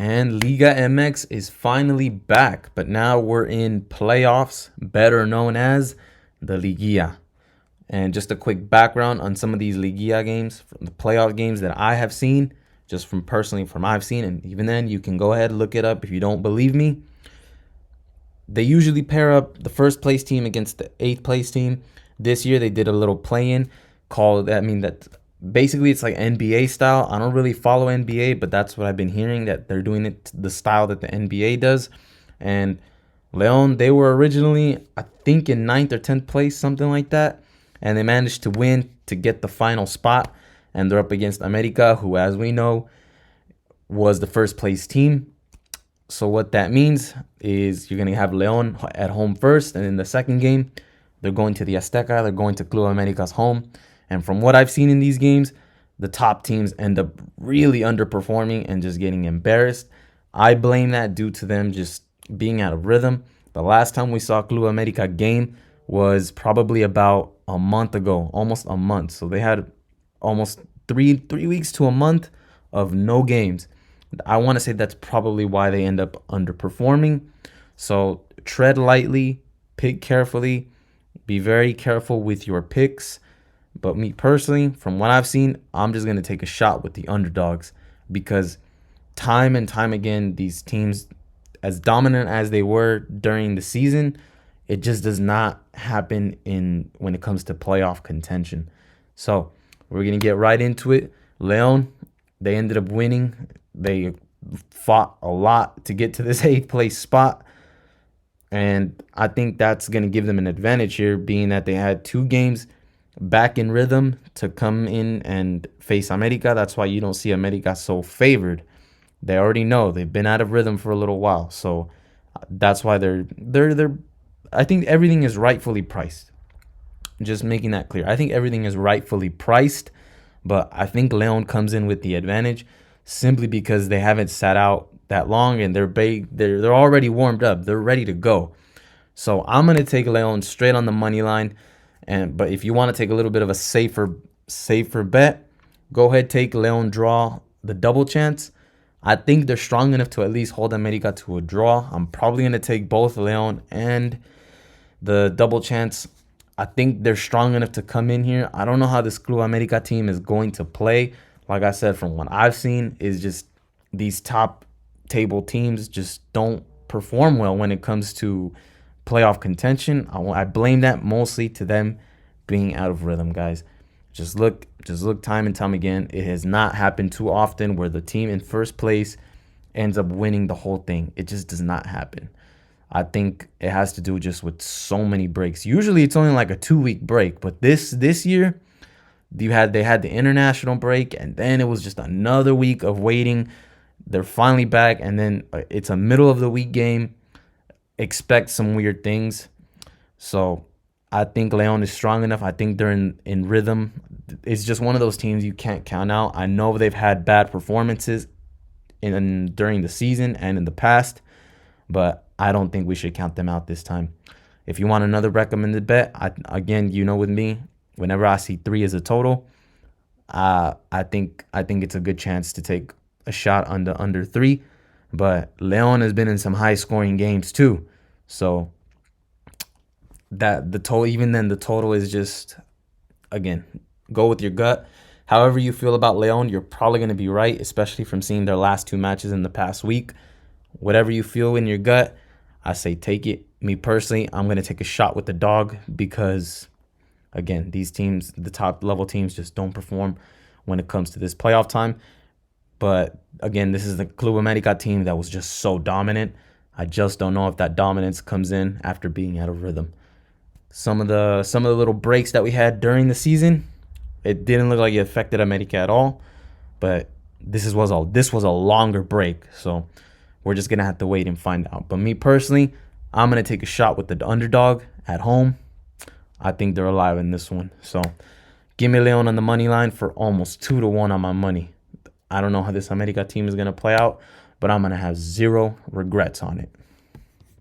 And Liga MX is finally back, but now we're in playoffs, better known as the Liguilla. And just a quick background on some of these Liguilla games, from the playoff games that I have seen, just from personally from I've seen, and even then you can go ahead and look it up if you don't believe me. They usually pair up the first place team against the eighth place team. This year they did a little play-in called, that basically it's like NBA style. I don't really follow NBA, but that's what I've been hearing, that they're doing it the style that the NBA does. And Leon, they were originally, I think, in ninth or 10th place, something like that. And they managed to win to get the final spot. And they're up against America, who, as we know, was the first place team. So what that means is you're going to have Leon at home first. And in the second game, they're going to the Azteca. They're going to Club America's home. And from what I've seen in these games, the top teams end up really underperforming and just getting embarrassed. I blame that due to them just being out of rhythm. The last time we saw Club America game was probably about a month ago, almost a month. So they had almost three weeks to a month of no games. I want to say that's probably why they end up underperforming. So tread lightly, pick carefully, be very careful with your picks. But me personally, from what I've seen, I'm just going to take a shot with the underdogs, because time and time again, these teams, as dominant as they were during the season, it just does not happen when it comes to playoff contention. So we're going to get right into it. Leon, they ended up winning. They fought a lot to get to this eighth place spot. And I think that's going to give them an advantage here, being that they had two games back in rhythm to come in and face America. That's why you don't see America so favored. They already know they've been out of rhythm for a little while. So that's why they're I think everything is rightfully priced. Just making that clear. I think everything is rightfully priced, but I think Leon comes in with the advantage simply because they haven't sat out that long and they're already warmed up. They're ready to go. So I'm going to take Leon straight on the money line. But if you want to take a little bit of a safer bet, go ahead, take Leon draw the double chance. I think they're strong enough to at least hold America to a draw. I'm probably going to take both Leon and the double chance. I think they're strong enough to come in here. I don't know how this Club America team is going to play. Like I said, from what I've seen, is just these top table teams just don't perform well when it comes to playoff contention. I blame that mostly to them being out of rhythm, guys. Just look time and time again. It has not happened too often where the team in first place ends up winning the whole thing. It just does not happen. I think it has to do just with so many breaks. Usually it's only like a 2-week break, but this year they had the international break, and then it was just another week of waiting. They're finally back, and then it's a middle of the week game. Expect some weird things. So I think Leon is strong enough. I think they're in rhythm. It's just one of those teams you can't count out. I know they've had bad performances during the season and in the past, but I don't think we should count them out this time. If you want another recommended bet, again, with me, whenever I see 3 as a total, I think it's a good chance to take a shot on the under 3. But Leon has been in some high-scoring games too, so that the total is just, again, go with your gut. However you feel about Leon, you're probably going to be right, especially from seeing their last 2 matches in the past week. Whatever you feel in your gut, I say take it. Me personally, I'm going to take a shot with the dog because, again, these teams, the top level teams, just don't perform when it comes to this playoff time. But again, this is the Club America team that was just so dominant. I just don't know if that dominance comes in after being out of rhythm. Some of the little breaks that we had during the season, it didn't look like it affected America at all. But this was a longer break, so we're just gonna have to wait and find out. But me personally, I'm gonna take a shot with the underdog at home. I think they're alive in this one. So give me Leon on the money line for almost 2-1 on my money. I don't know how this America team is going to play out, but I'm going to have zero regrets on it.